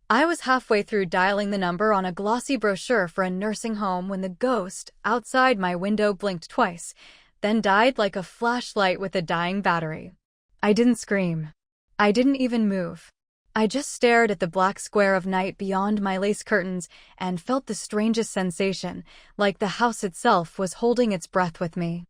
I was halfway through dialing the number on a glossy brochure for a nursing home when the ghost outside my window blinked twice, then died like a flashlight with a dying battery. I didn't scream. I didn't even move. I just stared at the black square of night beyond my lace curtains and felt the strangest sensation, like the house itself was holding its breath with me.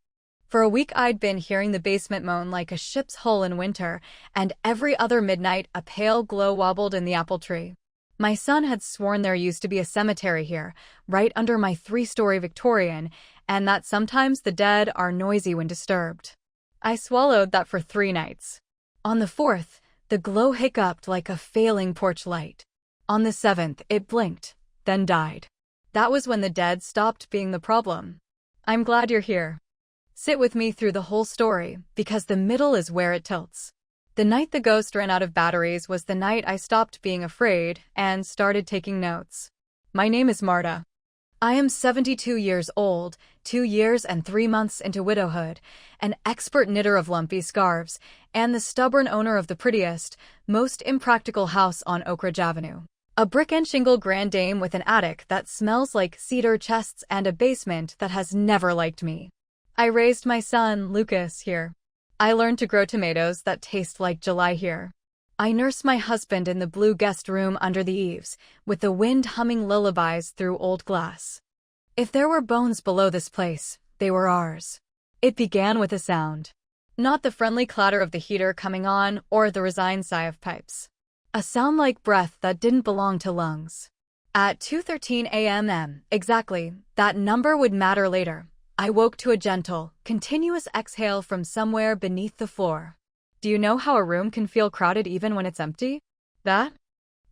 For a week I'd been hearing the basement moan like a ship's hull in winter, and every other midnight a pale glow wobbled in the apple tree. My son had sworn there used to be a cemetery here, right under my 3-story Victorian, and that sometimes the dead are noisy when disturbed. I swallowed that for 3 nights. On the 4th, the glow hiccuped like a failing porch light. On the 7th, it blinked, then died. That was when the dead stopped being the problem. I'm glad you're here. Sit with me through the whole story, because the middle is where it tilts. The night the ghost ran out of batteries was the night I stopped being afraid and started taking notes. My name is Marta. I am 72 years old, 2 years and 3 months into widowhood, an expert knitter of lumpy scarves, and the stubborn owner of the prettiest, most impractical house on Oak Ridge Avenue. A brick and shingle grand dame with an attic that smells like cedar chests and a basement that has never liked me. I raised my son, Lucas, here. I learned to grow tomatoes that taste like July here. I nurse my husband in the blue guest room under the eaves, with the wind humming lullabies through old glass. If there were bones below this place, they were ours. It began with a sound. Not the friendly clatter of the heater coming on or the resigned sigh of pipes. A sound like breath that didn't belong to lungs. At 2:13 a.m. exactly, that number would matter later. I woke to a gentle, continuous exhale from somewhere beneath the floor. Do you know how a room can feel crowded even when it's empty? That?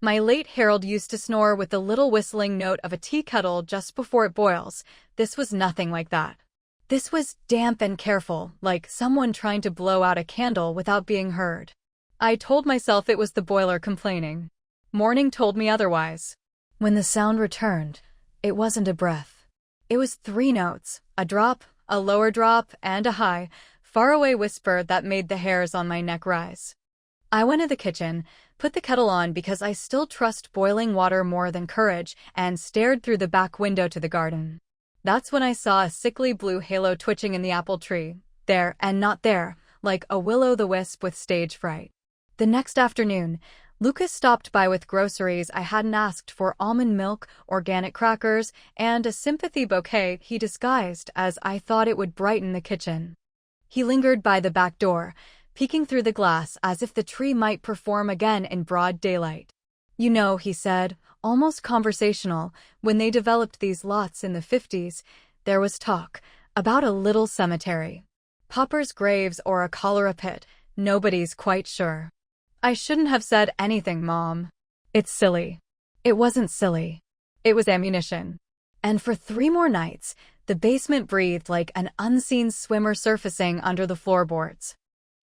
My late Harold used to snore with the little whistling note of a tea kettle just before it boils. This was nothing like that. This was damp and careful, like someone trying to blow out a candle without being heard. I told myself it was the boiler complaining. Morning told me otherwise. When the sound returned, it wasn't a breath. It was 3 notes, a drop, a lower drop, and a high, faraway whisper that made the hairs on my neck rise. I went to the kitchen, put the kettle on because I still trust boiling water more than courage, and stared through the back window to the garden. That's when I saw a sickly blue halo twitching in the apple tree, there and not there, like a will-o'-the-wisp with stage fright. The next afternoon, Lucas stopped by with groceries I hadn't asked for: almond milk, organic crackers, and a sympathy bouquet he disguised as I thought it would brighten the kitchen. He lingered by the back door, peeking through the glass as if the tree might perform again in broad daylight. You know, he said, almost conversational, when they developed these lots in the 50s, there was talk about a little cemetery. Paupers' graves or a cholera pit, nobody's quite sure. I shouldn't have said anything, Mom. It's silly. It wasn't silly. It was ammunition. And for 3 more nights, the basement breathed like an unseen swimmer surfacing under the floorboards.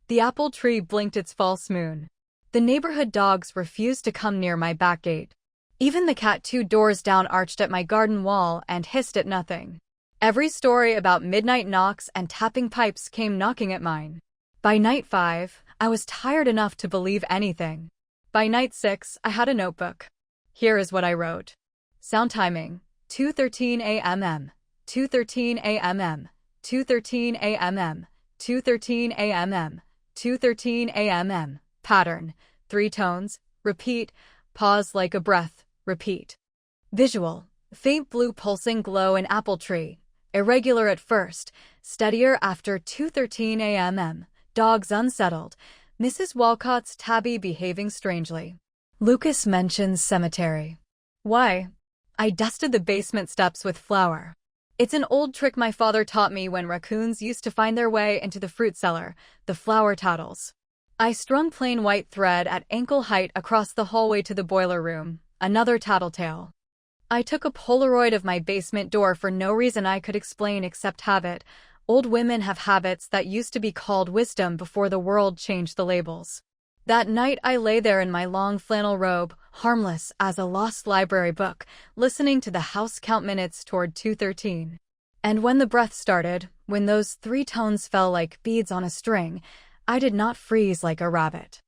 The apple tree blinked its false moon. The neighborhood dogs refused to come near my back gate. Even the cat 2 doors down arched at my garden wall and hissed at nothing. Every story about midnight knocks and tapping pipes came knocking at mine. By night 5, I was tired enough to believe anything. By night 6, I had a notebook. Here is what I wrote. Sound timing, 2:13 a.m. 2:13 a.m. 2:13 a.m. 2:13 a.m. 2:13 a.m. Pattern, 3 tones, repeat, pause like a breath, repeat. Visual, faint blue pulsing glow in apple tree, irregular at first, steadier after 2:13 a.m. Dogs unsettled, Mrs. Walcott's tabby behaving strangely. Lucas mentions cemetery. Why? I dusted the basement steps with flour. It's an old trick my father taught me when raccoons used to find their way into the fruit cellar, the flour tattles. I strung plain white thread at ankle height across the hallway to the boiler room, another tattletale. I took a Polaroid of my basement door for no reason I could explain except habit. Old women have habits that used to be called wisdom before the world changed the labels. That night I lay there in my long flannel robe, harmless as a lost library book, listening to the house count minutes toward 2:13. And when the breath started, when those 3 tones fell like beads on a string, I did not freeze like a rabbit.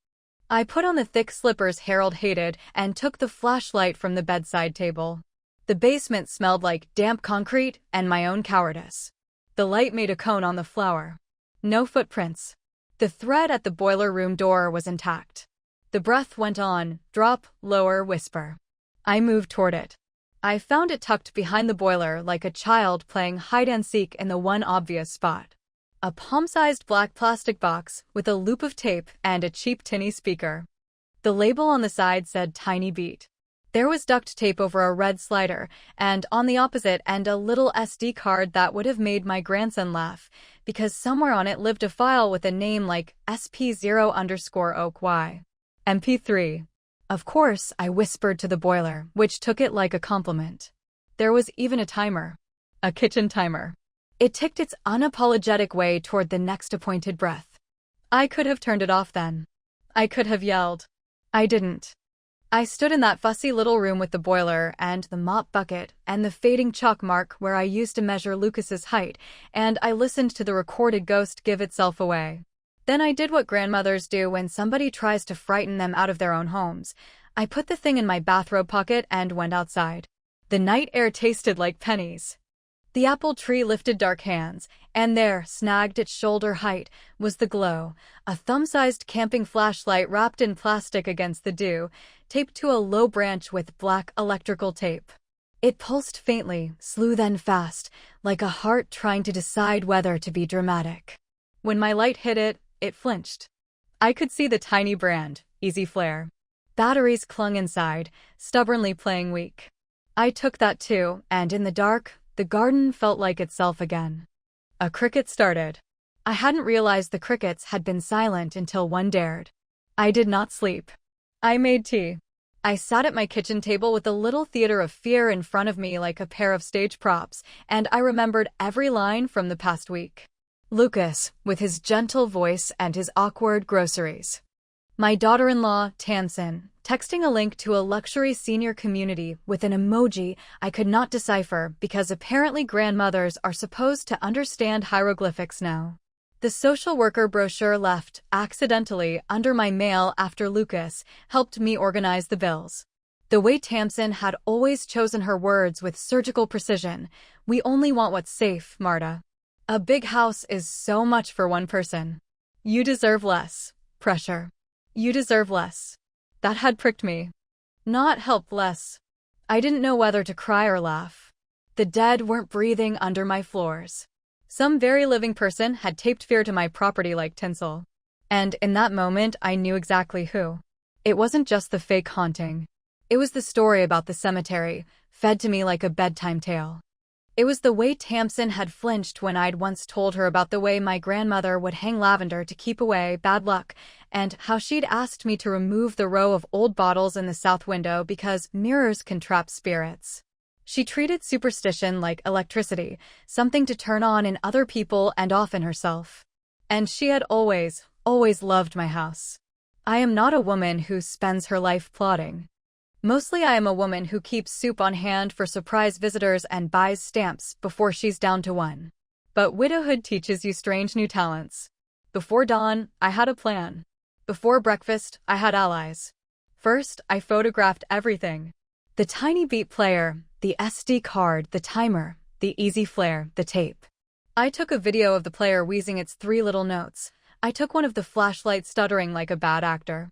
I put on the thick slippers Harold hated and took the flashlight from the bedside table. The basement smelled like damp concrete and my own cowardice. The light made a cone on the floor. No footprints. The thread at the boiler room door was intact. The breath went on, drop, lower, whisper. I moved toward it. I found it tucked behind the boiler like a child playing hide-and-seek in the one obvious spot. A palm-sized black plastic box with a loop of tape and a cheap tinny speaker. The label on the side said Tiny Beat. There was duct tape over a red slider, and on the opposite end a little SD card that would have made my grandson laugh, because somewhere on it lived a file with a name like SP0_OKY. MP3. Of course, I whispered to the boiler, which took it like a compliment. There was even a timer. A kitchen timer. It ticked its unapologetic way toward the next appointed breath. I could have turned it off then. I could have yelled. I didn't. I stood in that fussy little room with the boiler and the mop bucket and the fading chalk mark where I used to measure Lucas's height, and I listened to the recorded ghost give itself away. Then I did what grandmothers do when somebody tries to frighten them out of their own homes. I put the thing in my bathrobe pocket and went outside. The night air tasted like pennies. The apple tree lifted dark hands, and there, snagged at shoulder height, was the glow, a thumb-sized camping flashlight wrapped in plastic against the dew, taped to a low branch with black electrical tape. It pulsed faintly, slew then fast, like a heart trying to decide whether to be dramatic. When my light hit it, it flinched. I could see the tiny brand, Easy Flare. Batteries clung inside, stubbornly playing weak. I took that too, and in the dark, the garden felt like itself again. A cricket started. I hadn't realized the crickets had been silent until one dared. I did not sleep. I made tea. I sat at my kitchen table with a little theater of fear in front of me like a pair of stage props, and I remembered every line from the past week. Lucas, with his gentle voice and his awkward groceries. My daughter-in-law, Tamsin, texting a link to a luxury senior community with an emoji I could not decipher because apparently grandmothers are supposed to understand hieroglyphics now. The social worker brochure left, accidentally, under my mail after Lucas helped me organize the bills. The way Tamsin had always chosen her words with surgical precision. We only want what's safe, Marta. A big house is so much for one person. You deserve less. Pressure. You deserve less. That had pricked me. Not helped less. I didn't know whether to cry or laugh. The dead weren't breathing under my floors. Some very living person had taped fear to my property like tinsel. And in that moment, I knew exactly who. It wasn't just the fake haunting. It was the story about the cemetery, fed to me like a bedtime tale. It was the way Tamsin had flinched when I'd once told her about the way my grandmother would hang lavender to keep away bad luck, and how she'd asked me to remove the row of old bottles in the south window because mirrors can trap spirits. She treated superstition like electricity, something to turn on in other people and off in herself. And she had always loved my house. I am not a woman who spends her life plotting. Mostly I am a woman who keeps soup on hand for surprise visitors and buys stamps before she's down to one. But widowhood teaches you strange new talents. Before dawn, I had a plan. Before breakfast, I had allies. First, I photographed everything. The tiny beat player, the SD card, the timer, the easy flare, the tape. I took a video of the player wheezing its 3 little notes. I took one of the flashlights stuttering like a bad actor.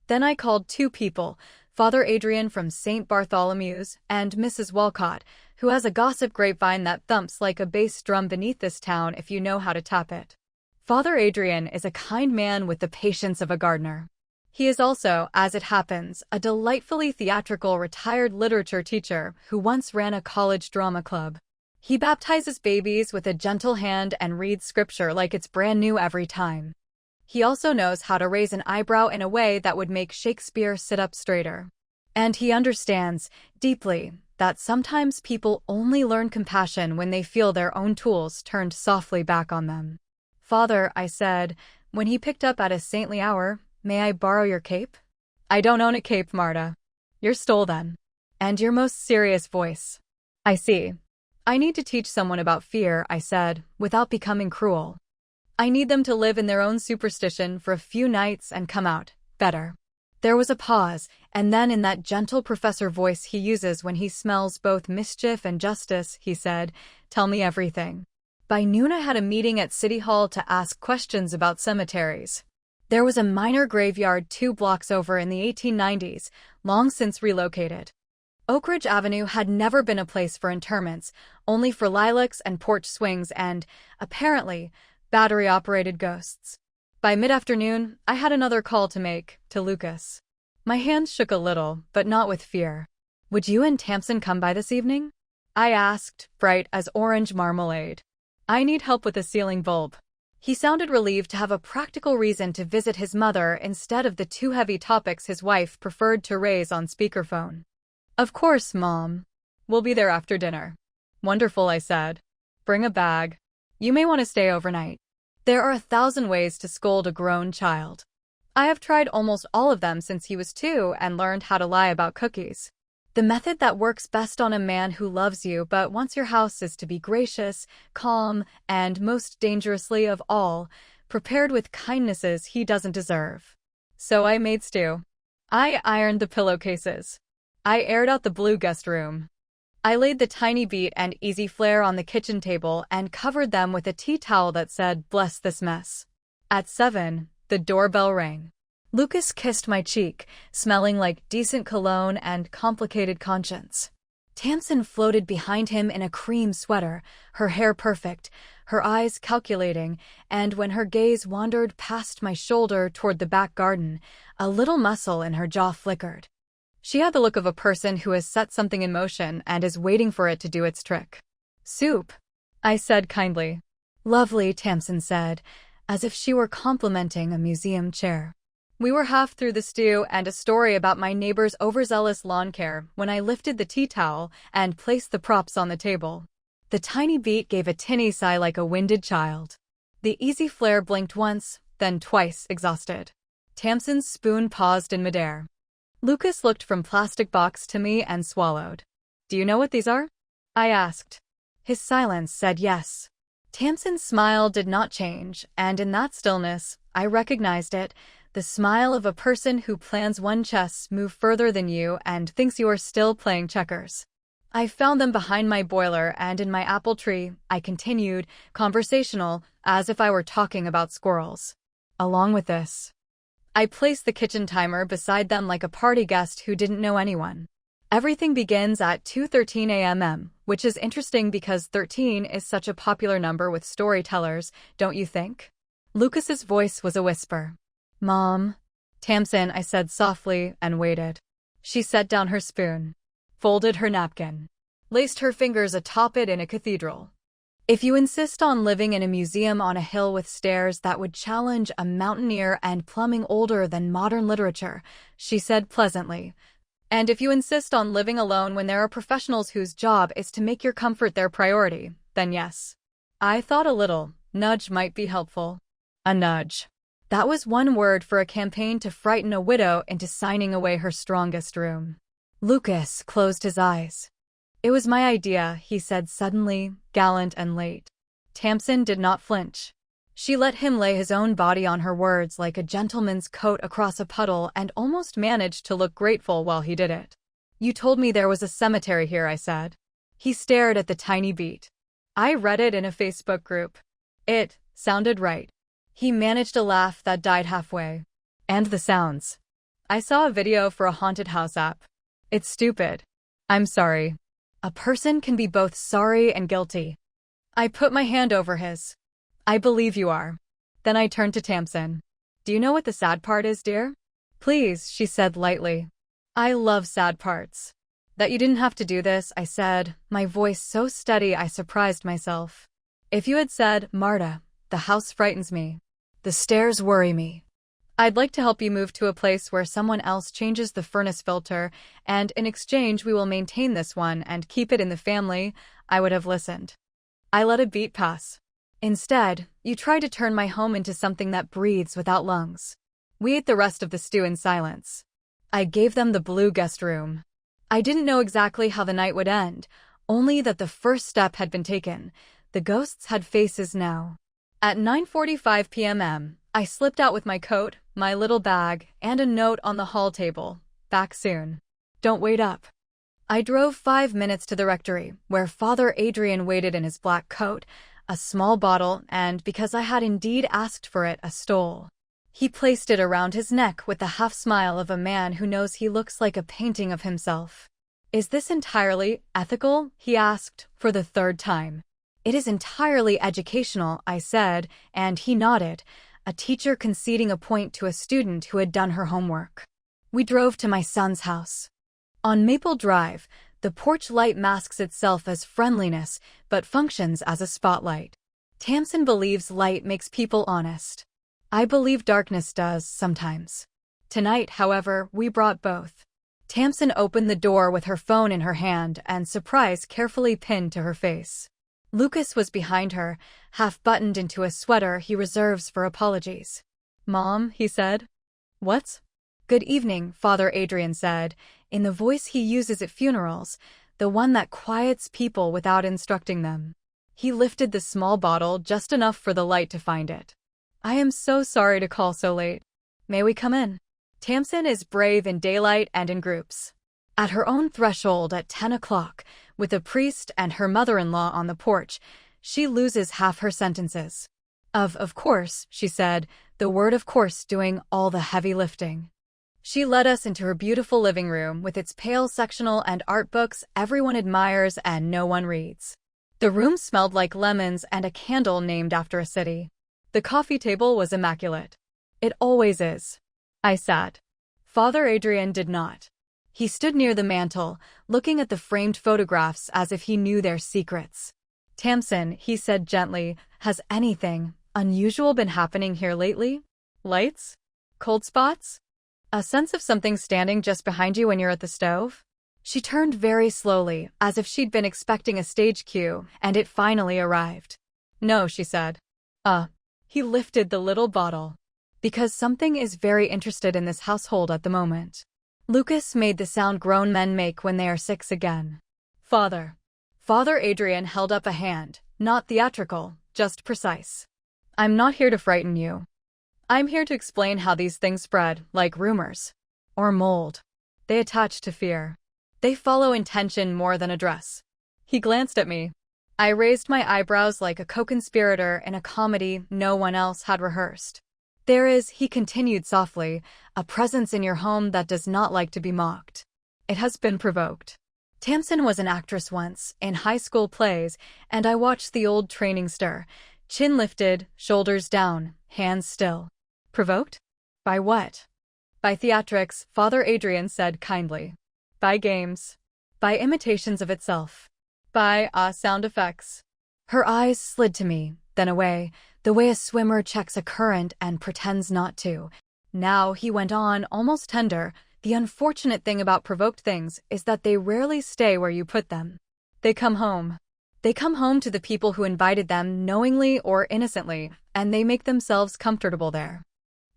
Then I called 2 people, Father Adrian from St. Bartholomew's and Mrs. Walcott, who has a gossip grapevine that thumps like a bass drum beneath this town if you know how to tap it. Father Adrian is a kind man with the patience of a gardener. He is also, as it happens, a delightfully theatrical retired literature teacher who once ran a college drama club. He baptizes babies with a gentle hand and reads scripture like it's brand new every time. He also knows how to raise an eyebrow in a way that would make Shakespeare sit up straighter. And he understands, deeply, that sometimes people only learn compassion when they feel their own tools turned softly back on them. Father, I said, when he picked up at a saintly hour, may I borrow your cape? I don't own a cape, Marta. You're stole then. And your most serious voice. I see. I need to teach someone about fear, I said, without becoming cruel. I need them to live in their own superstition for a few nights and come out better. There was a pause, and then in that gentle professor voice he uses when he smells both mischief and justice, he said, "Tell me everything." By noon I had a meeting at City Hall to ask questions about cemeteries. There was a minor graveyard 2 blocks over in the 1890s, long since relocated. Oak Ridge Avenue had never been a place for interments, only for lilacs and porch swings and, apparently, battery-operated ghosts. By mid-afternoon, I had another call to make, to Lucas. My hands shook a little, but not with fear. "Would you and Tamsin come by this evening?" I asked, bright as orange marmalade. "I need help with a ceiling bulb." He sounded relieved to have a practical reason to visit his mother instead of the 2 heavy topics his wife preferred to raise on speakerphone. "Of course, Mom. We'll be there after dinner." "Wonderful," I said. "Bring a bag. You may want to stay overnight." There are 1,000 ways to scold a grown child. I have tried almost all of them since he was 2 and learned how to lie about cookies. The method that works best on a man who loves you but wants your house is to be gracious, calm, and, most dangerously of all, prepared with kindnesses he doesn't deserve. So I made stew. I ironed the pillowcases. I aired out the blue guest room. I laid the tiny beet and easy flare on the kitchen table and covered them with a tea towel that said, "Bless this mess." At 7, the doorbell rang. Lucas kissed my cheek, smelling like decent cologne and complicated conscience. Tamsin floated behind him in a cream sweater, her hair perfect, her eyes calculating, and when her gaze wandered past my shoulder toward the back garden, a little muscle in her jaw flickered. She had the look of a person who has set something in motion and is waiting for it to do its trick. "Soup," I said kindly. "Lovely," Tamsin said, as if she were complimenting a museum chair. We were half through the stew and a story about my neighbor's overzealous lawn care when I lifted the tea towel and placed the props on the table. The tiny beet gave a tinny sigh like a winded child. The easy flare blinked once, then twice, exhausted. Tamsin's spoon paused in midair. Lucas looked from plastic box to me and swallowed. "Do you know what these are?" I asked. His silence said yes. Tamsin's smile did not change, and in that stillness, I recognized it, the smile of a person who plans one chess move further than you and thinks you are still playing checkers. "I found them behind my boiler and in my apple tree," I continued, conversational, as if I were talking about squirrels. "Along with this." I placed the kitchen timer beside them like a party guest who didn't know anyone. Everything begins at 2:13 a.m., which is interesting because 13 is such a popular number with storytellers, don't you think? Lucas's voice was a whisper. "Mom." "Tamsin," I said softly, and waited. She set down her spoon, folded her napkin, laced her fingers atop it in a cathedral. "If you insist on living in a museum on a hill with stairs that would challenge a mountaineer and plumbing older than modern literature," she said pleasantly, "and if you insist on living alone when there are professionals whose job is to make your comfort their priority, then yes." I thought a little. Nudge might be helpful. A nudge. That was one word for a campaign to frighten a widow into signing away her strongest room. Lucas closed his eyes. "It was my idea," he said suddenly, gallant and late. Tamsin did not flinch. She let him lay his own body on her words like a gentleman's coat across a puddle and almost managed to look grateful while he did it. "You told me there was a cemetery here," I said. He stared at the tiny beet. "I read it in a Facebook group. It sounded right." He managed a laugh that died halfway. "And the sounds. I saw a video for a haunted house app. It's stupid. I'm sorry." A person can be both sorry and guilty. I put my hand over his. "I believe you are." Then I turned to Tamsin. "Do you know what the sad part is, dear?" "Please," she said lightly. "I love sad parts." "That you didn't have to do this," I said, my voice so steady I surprised myself. "If you had said, 'Marta, the house frightens me. The stairs worry me. I'd like to help you move to a place where someone else changes the furnace filter, and in exchange we will maintain this one and keep it in the family,' I would have listened. I let a beat pass. Instead, you try to turn my home into something that breathes without lungs." We ate the rest of the stew in silence. I gave them the blue guest room. I didn't know exactly how the night would end, only that the first step had been taken. The ghosts had faces now. At 9:45 p.m., I slipped out with my coat, my little bag, and a note on the hall table. Back soon. Don't wait up. I drove 5 minutes to the rectory, where Father Adrian waited in his black coat, a small bottle, and, because I had indeed asked for it, a stole. He placed it around his neck with the half-smile of a man who knows he looks like a painting of himself. Is this entirely ethical? He asked, for the third time. It is entirely educational, I said, and he nodded, a teacher conceding a point to a student who had done her homework. We drove to my son's house. On Maple Drive, the porch light masks itself as friendliness, but functions as a spotlight. Tamsin believes light makes people honest. I believe darkness does, sometimes. Tonight, however, we brought both. Tamsin opened the door with her phone in her hand and surprise carefully pinned to her face. Lucas was behind her, half-buttoned into a sweater he reserves for apologies. "Mom," he said. "What?" "Good evening," Father Adrian said, in the voice he uses at funerals, the one that quiets people without instructing them. He lifted the small bottle just enough for the light to find it. "I am so sorry to call so late. May we come in?" Tamsin is brave in daylight and in groups. At her own threshold at 10 o'clock, with a priest and her mother-in-law on the porch, she loses half her sentences. Of course," she said, the word of course doing all the heavy lifting. She led us into her beautiful living room with its pale sectional and art books everyone admires and no one reads. The room smelled like lemons and a candle named after a city. The coffee table was immaculate. It always is. I sat. Father Adrian did not. He stood near the mantel, looking at the framed photographs as if he knew their secrets. "Tamsin," he said gently, "has anything unusual been happening here lately? Lights? Cold spots? A sense of something standing just behind you when you're at the stove?" She turned very slowly, as if she'd been expecting a stage cue, and it finally arrived. "No," she said. He lifted the little bottle. "Because something is very interested in this household at the moment." Lucas made the sound grown men make when they are 6 again. "Father." Father Adrian held up a hand, not theatrical, just precise. "I'm not here to frighten you. I'm here to explain how these things spread, like rumors. Or mold. They attach to fear. They follow intention more than address." He glanced at me. I raised my eyebrows like a co-conspirator in a comedy no one else had rehearsed. "There is," he continued softly, "a presence in your home that does not like to be mocked. It has been provoked." Tamsin was an actress once, in high school plays, and I watched the old training stir, chin lifted, shoulders down, hands still. "Provoked? By what?" "By theatrics," Father Adrian said kindly. "By games. By imitations of itself. By, sound effects." Her eyes slid to me, then away, the way a swimmer checks a current and pretends not to. "Now," he went on, almost tender, "the unfortunate thing about provoked things is that they rarely stay where you put them. They come home. They come home to the people who invited them, knowingly or innocently, and they make themselves comfortable there."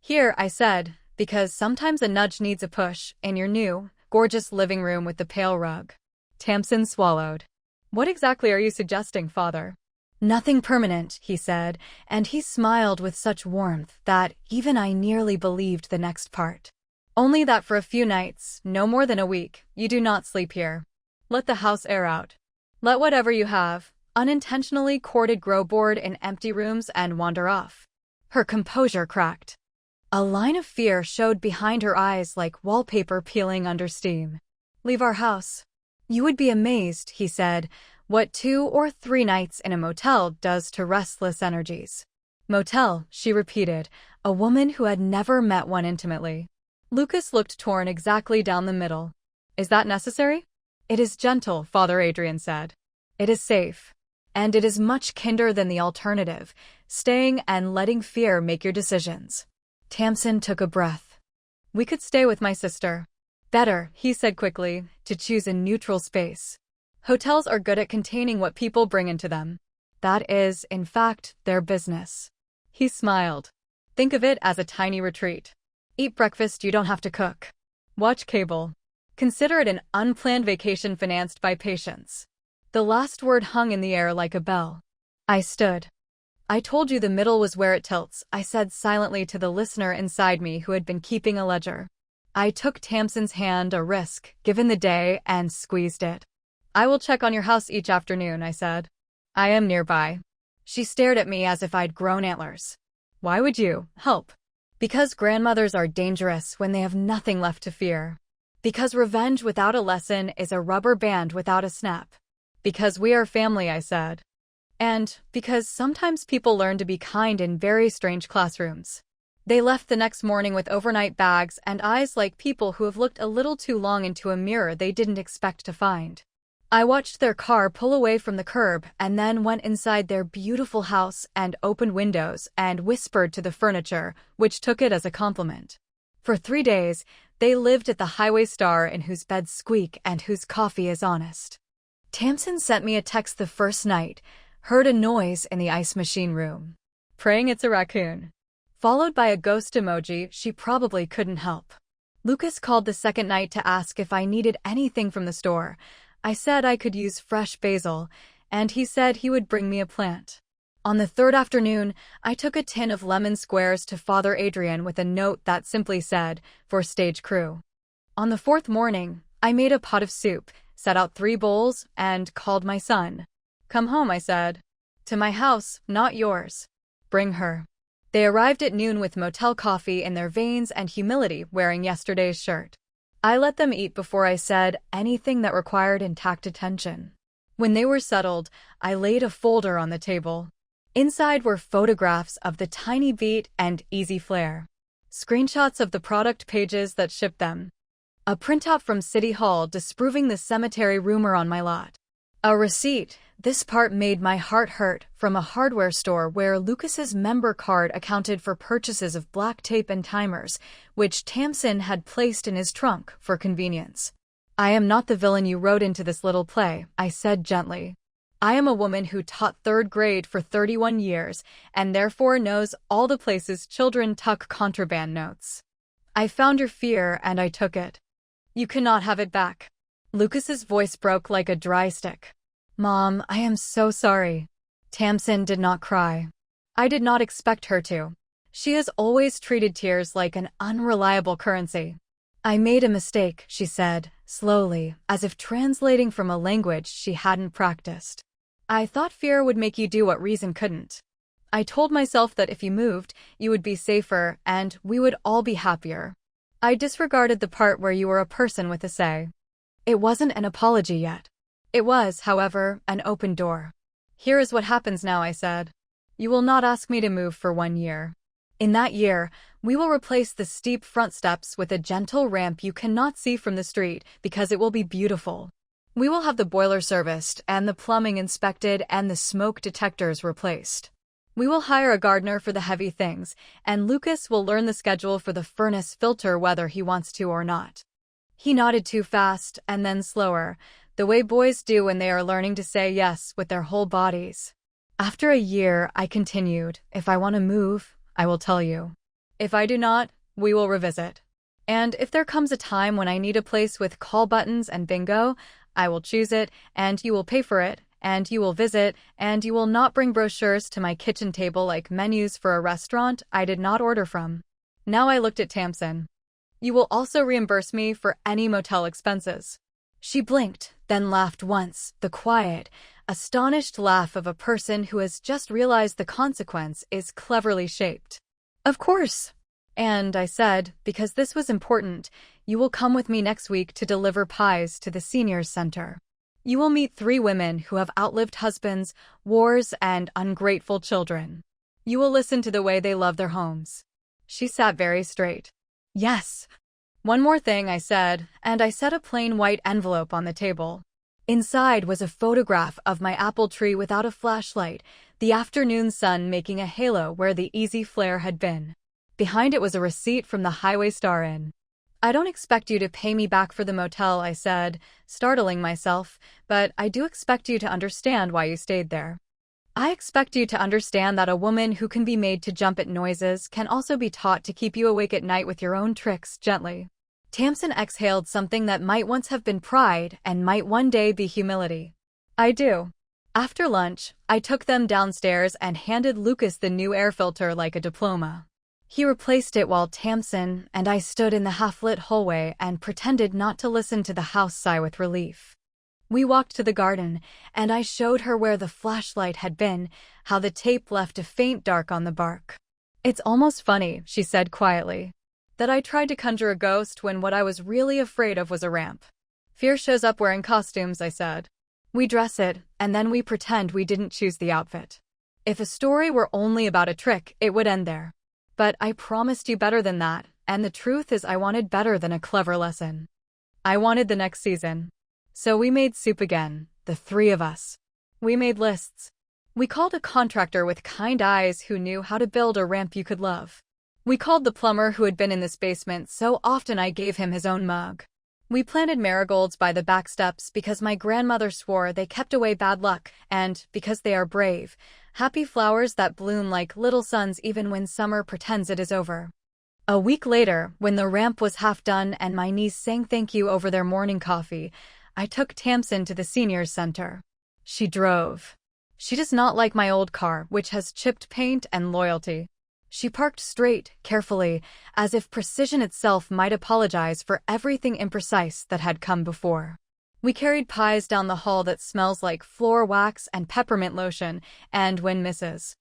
"Here," I said, "because sometimes a nudge needs a push, in your new, gorgeous living room with the pale rug." Tamsin swallowed. "What exactly are you suggesting, Father?" "Nothing permanent," he said, and he smiled with such warmth that even I nearly believed the next part. "Only that for a few nights, no more than a week, you do not sleep here. Let the house air out. Let whatever you have, unintentionally courted, grow bored in empty rooms and wander off." Her composure cracked. A line of fear showed behind her eyes like wallpaper peeling under steam. "Leave our house. You would be amazed," he said, "what 2 or 3 nights in a motel does to restless energies." "Motel," she repeated, a woman who had never met one intimately. Lucas looked torn exactly down the middle. "Is that necessary?" "It is gentle," Father Adrian said. "It is safe. And it is much kinder than the alternative, staying and letting fear make your decisions." Tamsin took a breath. "We could stay with my sister." "Better," he said quickly, "to choose a neutral space. Hotels are good at containing what people bring into them. That is, in fact, their business." He smiled. "Think of it as a tiny retreat. Eat breakfast you don't have to cook. Watch cable. Consider it an unplanned vacation financed by patience." The last word hung in the air like a bell. I stood. I told you the middle was where it tilts, I said silently to the listener inside me who had been keeping a ledger. I took Tamsin's hand, a risk, given the day, and squeezed it. I will check on your house each afternoon, I said. I am nearby. She stared at me as if I'd grown antlers. Why would you help? Because grandmothers are dangerous when they have nothing left to fear. Because revenge without a lesson is a rubber band without a snap. Because we are family, I said. And because sometimes people learn to be kind in very strange classrooms. They left the next morning with overnight bags and eyes like people who have looked a little too long into a mirror they didn't expect to find. I watched their car pull away from the curb and then went inside their beautiful house and opened windows and whispered to the furniture, which took it as a compliment. For 3 days, they lived at the highway star in whose beds squeak and whose coffee is honest. Tamsin sent me a text the first night, heard a noise in the ice machine room. Praying it's a raccoon. Followed by a ghost emoji she probably couldn't help. Lucas called the second night to ask if I needed anything from the store. I said I could use fresh basil, and he said he would bring me a plant. On the third afternoon, I took a tin of lemon squares to Father Adrian with a note that simply said, "For stage crew." On the fourth morning, I made a pot of soup, set out 3 bowls, and called my son. Come home, I said. To my house, not yours. Bring her. They arrived at noon with Motel coffee in their veins and humility, wearing yesterday's shirt. I let them eat before I said anything that required intact attention. When they were settled, I laid a folder on the table. Inside were photographs of the tiny beat and easy flare. Screenshots of the product pages that shipped them. A printout from City Hall disproving the cemetery rumor on my lot. A receipt, this part made my heart hurt, from a hardware store where Lucas's member card accounted for purchases of black tape and timers, which Tamsin had placed in his trunk for convenience. I am not the villain you wrote into this little play, I said gently. I am a woman who taught 3rd grade for 31 years and therefore knows all the places children tuck contraband notes. I found your fear and I took it. You cannot have it back. Lucas's voice broke like a dry stick. Mom, I am so sorry. Tamsin did not cry. I did not expect her to. She has always treated tears like an unreliable currency. I made a mistake, she said, slowly, as if translating from a language she hadn't practiced. I thought fear would make you do what reason couldn't. I told myself that if you moved, you would be safer and we would all be happier. I disregarded the part where you were a person with a say. It wasn't an apology yet. It was, however, an open door. Here is what happens now, I said. You will not ask me to move for 1 year. In that year, we will replace the steep front steps with a gentle ramp you cannot see from the street because it will be beautiful. We will have the boiler serviced and the plumbing inspected and the smoke detectors replaced. We will hire a gardener for the heavy things, and Lucas will learn the schedule for the furnace filter whether he wants to or not. He nodded too fast and then slower, the way boys do when they are learning to say yes with their whole bodies. After a year, I continued, if I want to move, I will tell you. If I do not, we will revisit. And if there comes a time when I need a place with call buttons and bingo, I will choose it, and you will pay for it, and you will visit, and you will not bring brochures to my kitchen table like menus for a restaurant I did not order from. Now I looked at Tamsin. You will also reimburse me for any motel expenses. She blinked, then laughed once, the quiet, astonished laugh of a person who has just realized the consequence is cleverly shaped. Of course. And I said, because this was important, you will come with me next week to deliver pies to the seniors center. You will meet 3 women who have outlived husbands, wars, and ungrateful children. You will listen to the way they love their homes. She sat very straight. Yes. One more thing, I said, and I set a plain white envelope on the table. Inside was a photograph of my apple tree without a flashlight, the afternoon sun making a halo where the easy flare had been. Behind it was a receipt from the Highway Star Inn. I don't expect you to pay me back for the motel, I said, startling myself, but I do expect you to understand why you stayed there. I expect you to understand that a woman who can be made to jump at noises can also be taught to keep you awake at night with your own tricks gently. Tamsin exhaled something that might once have been pride and might one day be humility. I do. After lunch, I took them downstairs and handed Lucas the new air filter like a diploma. He replaced it while Tamsin and I stood in the half-lit hallway and pretended not to listen to the house sigh with relief. We walked to the garden, and I showed her where the flashlight had been, how the tape left a faint dark on the bark. "It's almost funny," she said quietly, "that I tried to conjure a ghost when what I was really afraid of was a ramp. Fear shows up wearing costumes," I said. "We dress it, and then we pretend we didn't choose the outfit. If a story were only about a trick, it would end there. But I promised you better than that, and the truth is I wanted better than a clever lesson. I wanted the next season. So we made soup again, the three of us. We made lists. We called a contractor with kind eyes who knew how to build a ramp you could love. We called the plumber who had been in this basement so often I gave him his own mug. We planted marigolds by the back steps because my grandmother swore they kept away bad luck, and, because they are brave, happy flowers that bloom like little suns even when summer pretends it is over. A week later, when the ramp was half done and my niece sang thank you over their morning coffee, I took Tamsin to the seniors center. She drove. She does not like my old car, which has chipped paint and loyalty. She parked straight, carefully, as if precision itself might apologize for everything imprecise that had come before. We carried pies down the hall that smells like floor wax and peppermint lotion, and when Mrs.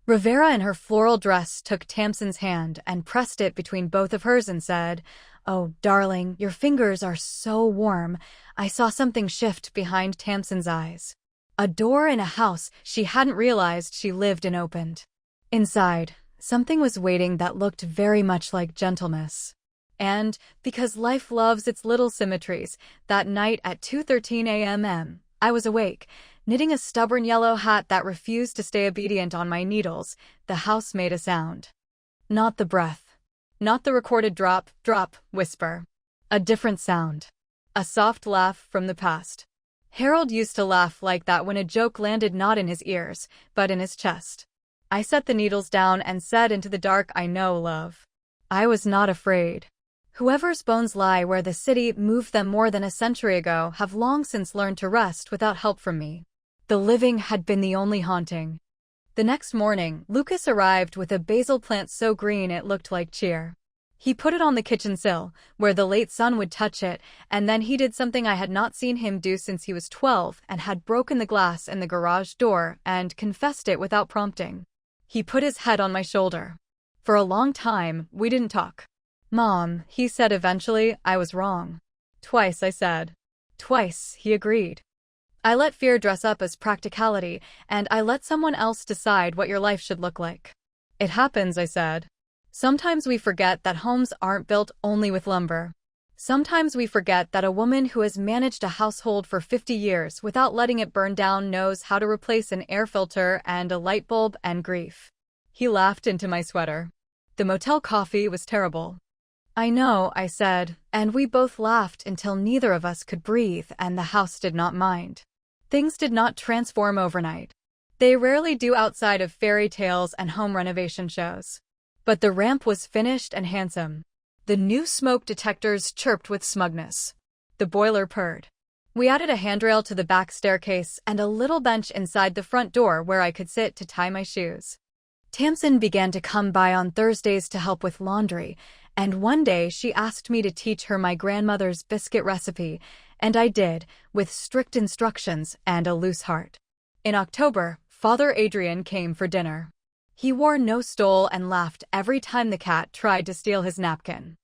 Rivera in her floral dress took Tamsin's hand and pressed it between both of hers and said, "Oh, darling, your fingers are so warm." I saw something shift behind Tamsin's eyes. A door in a house she hadn't realized she lived in opened. Inside, something was waiting that looked very much like gentleness. And, because life loves its little symmetries, that night at 2:13 a.m., I was awake, knitting a stubborn yellow hat that refused to stay obedient on my needles. The house made a sound. Not the breath. Not the recorded drop, drop, whisper. A different sound. A soft laugh from the past. Harold used to laugh like that when a joke landed not in his ears, but in his chest. I set the needles down and said into the dark, "I know, love." I was not afraid. Whoever's bones lie where the city moved them more than a century ago have long since learned to rest without help from me. The living had been the only haunting. The next morning, Lucas arrived with a basil plant so green it looked like cheer. He put it on the kitchen sill, where the late sun would touch it, and then he did something I had not seen him do since he was 12 and had broken the glass in the garage door and confessed it without prompting. He put his head on my shoulder. For a long time, we didn't talk. "Mom," he said eventually, "I was wrong." "Twice," I said. "Twice," he agreed. "I let fear dress up as practicality, and I let someone else decide what your life should look like." "It happens," I said. "Sometimes we forget that homes aren't built only with lumber. Sometimes we forget that a woman who has managed a household for 50 years without letting it burn down knows how to replace an air filter and a light bulb and grief." He laughed into my sweater. "The motel coffee was terrible." "I know," I said, and we both laughed until neither of us could breathe and the house did not mind. Things did not transform overnight. They rarely do outside of fairy tales and home renovation shows. But the ramp was finished and handsome. The new smoke detectors chirped with smugness. The boiler purred. We added a handrail to the back staircase and a little bench inside the front door where I could sit to tie my shoes. Tamsin began to come by on Thursdays to help with laundry, and one day she asked me to teach her my grandmother's biscuit recipe, and I did, with strict instructions and a loose heart. In October, Father Adrian came for dinner. He wore no stole and laughed every time the cat tried to steal his napkin.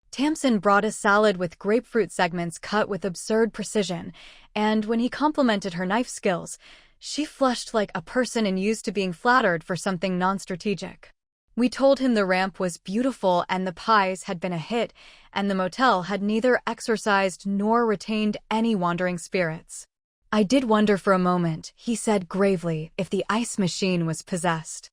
Tamsin brought a salad with grapefruit segments cut with absurd precision, and when he complimented her knife skills, she flushed like a person and used to being flattered for something non-strategic. We told him the ramp was beautiful and the pies had been a hit, and the motel had neither exorcised nor retained any wandering spirits. "I did wonder for a moment," he said gravely, "if the ice machine was possessed."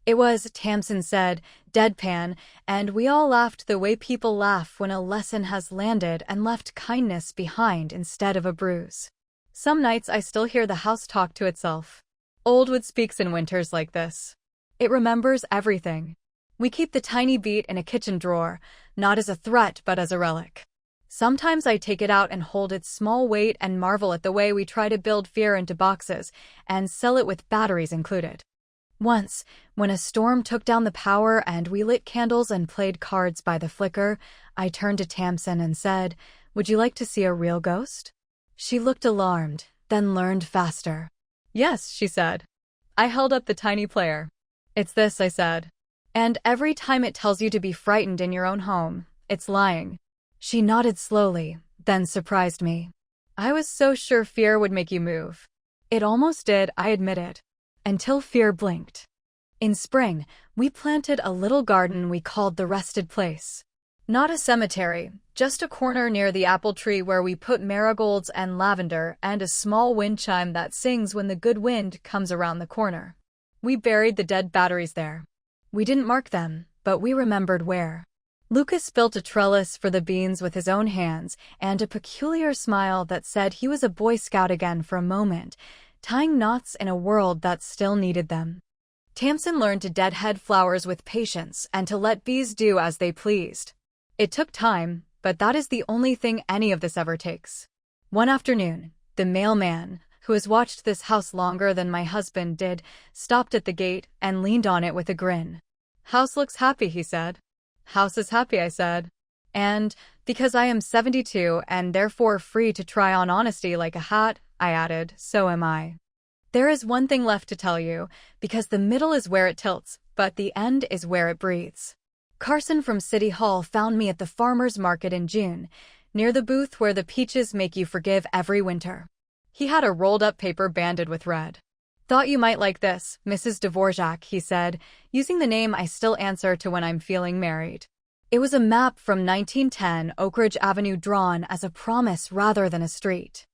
"It was," Tamsin said, deadpan, and we all laughed the way people laugh when a lesson has landed and left kindness behind instead of a bruise. Some nights I still hear the house talk to itself. Oldwood speaks in winters like this. It remembers everything. We keep the tiny beat in a kitchen drawer, not as a threat but as a relic. Sometimes I take it out and hold its small weight and marvel at the way we try to build fear into boxes and sell it with batteries included. Once, when a storm took down the power and we lit candles and played cards by the flicker, I turned to Tamsin and said, "Would you like to see a real ghost?" She looked alarmed, then learned faster. "Yes," she said. I held up the tiny player. "It's this," I said. "And every time it tells you to be frightened in your own home, it's lying." She nodded slowly, then surprised me. "I was so sure fear would make you move." It almost did, I admitted. Until fear blinked. In spring, we planted a little garden we called the Rested Place. Not a cemetery, just a corner near the apple tree where we put marigolds and lavender and a small wind chime that sings when the good wind comes around the corner. We buried the dead batteries there. We didn't mark them, but we remembered where. Lucas built a trellis for the beans with his own hands and a peculiar smile that said he was a Boy Scout again for a moment, tying knots in a world that still needed them. Tamsin learned to deadhead flowers with patience and to let bees do as they pleased. It took time, but that is the only thing any of this ever takes. One afternoon, the mailman, who has watched this house longer than my husband did, stopped at the gate and leaned on it with a grin. "House looks happy," he said. "House is happy," I said. "And, because I am 72 and therefore free to try on honesty like a hat," I added, "so am I. There is one thing left to tell you, because the middle is where it tilts, but the end is where it breathes. Carson from City Hall found me at the farmer's market in June, near the booth where the peaches make you forgive every winter. He had a rolled-up paper banded with red. 'Thought you might like this, Mrs. Dvorak,' he said, using the name I still answer to when I'm feeling married. It was a map from 1910 Oak Ridge Avenue drawn as a promise rather than a street.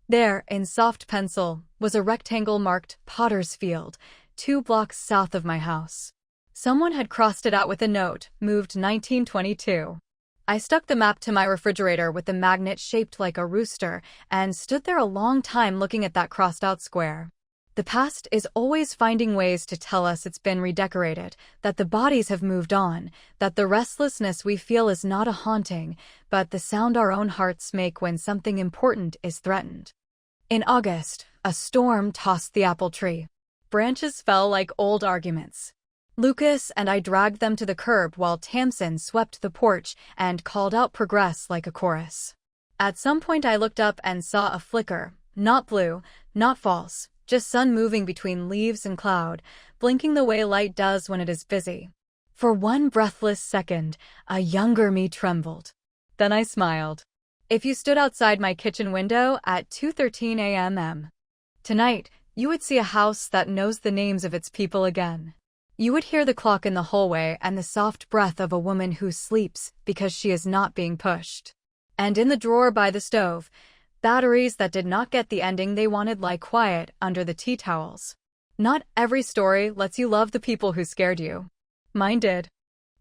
There, in soft pencil, was a rectangle marked Potter's Field, 2 blocks south of my house. Someone had crossed it out with a note, moved 1922. I stuck the map to my refrigerator with the magnet shaped like a rooster and stood there a long time looking at that crossed-out square. The past is always finding ways to tell us it's been redecorated, that the bodies have moved on, that the restlessness we feel is not a haunting, but the sound our own hearts make when something important is threatened. In August, a storm tossed the apple tree. Branches fell like old arguments. Lucas and I dragged them to the curb while Tamsin swept the porch and called out progress like a chorus. At some point I looked up and saw a flicker, not blue, not false, just sun moving between leaves and cloud, blinking the way light does when it is busy. For one breathless second, a younger me trembled. Then I smiled. If you stood outside my kitchen window at 2:13 a.m. tonight, you would see a house that knows the names of its people again. You would hear the clock in the hallway and the soft breath of a woman who sleeps because she is not being pushed. And in the drawer by the stove, batteries that did not get the ending they wanted lie quiet under the tea towels. Not every story lets you love the people who scared you. Mine did.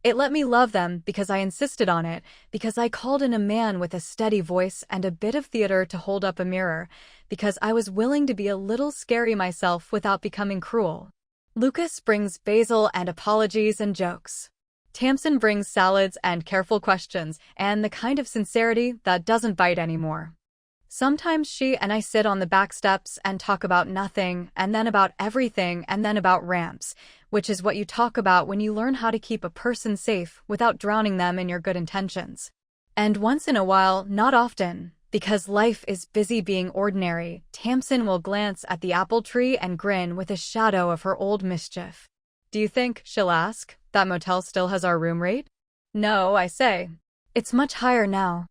It let me love them because I insisted on it, because I called in a man with a steady voice and a bit of theater to hold up a mirror, because I was willing to be a little scary myself without becoming cruel. Lucas brings basil and apologies and jokes. Tamsin brings salads and careful questions and the kind of sincerity that doesn't bite anymore. Sometimes she and I sit on the back steps and talk about nothing, and then about everything, and then about ramps, which is what you talk about when you learn how to keep a person safe without drowning them in your good intentions. And once in a while, not often, because life is busy being ordinary, Tamsin will glance at the apple tree and grin with a shadow of her old mischief. "Do you think," she'll ask, "that motel still has our room rate?" "No," I say. "It's much higher now.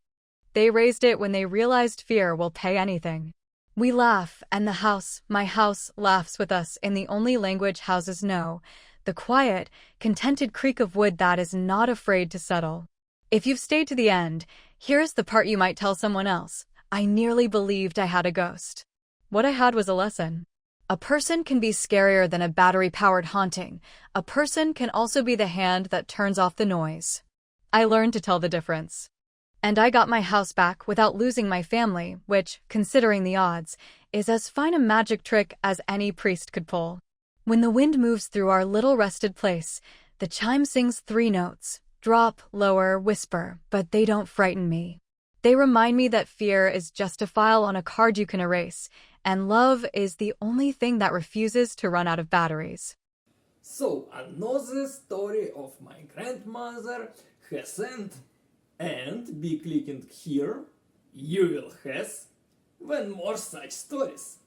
They raised it when they realized fear will pay anything." We laugh, and the house, my house, laughs with us in the only language houses know, the quiet, contented creak of wood that is not afraid to settle. If you've stayed to the end, here's the part you might tell someone else. I nearly believed I had a ghost. What I had was a lesson. A person can be scarier than a battery-powered haunting. A person can also be the hand that turns off the noise. I learned to tell the difference. And I got my house back without losing my family, which, considering the odds, is as fine a magic trick as any priest could pull. When the wind moves through our little rested place, the chime sings 3 notes. Drop, lower, whisper, but they don't frighten me. They remind me that fear is just a file on a card you can erase, and love is the only thing that refuses to run out of batteries. So, another story of my grandmother has end, and be clicking here, you will have when more such stories.